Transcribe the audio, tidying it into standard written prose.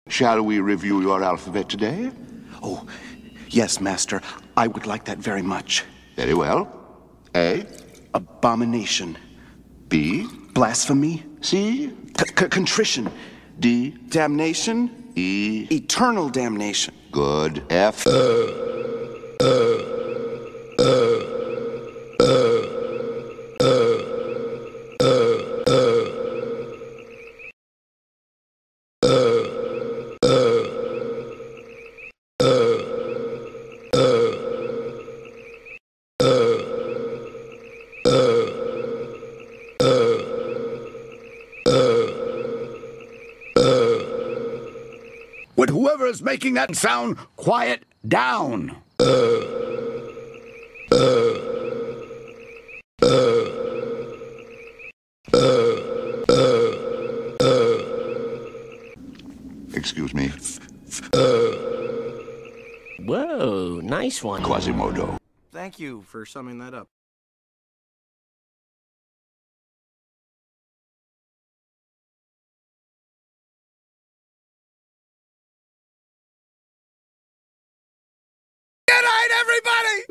Shall we review your alphabet today? Oh, yes, Master. I would like that very much. Very well. A. Abomination. B. Blasphemy. C. Contrition. D. Damnation. E. Eternal damnation. Good. F. Would whoever is making that sound quiet down? Excuse me. Whoa, nice one. Quasimodo. Thank you for summing that up. Good night, everybody!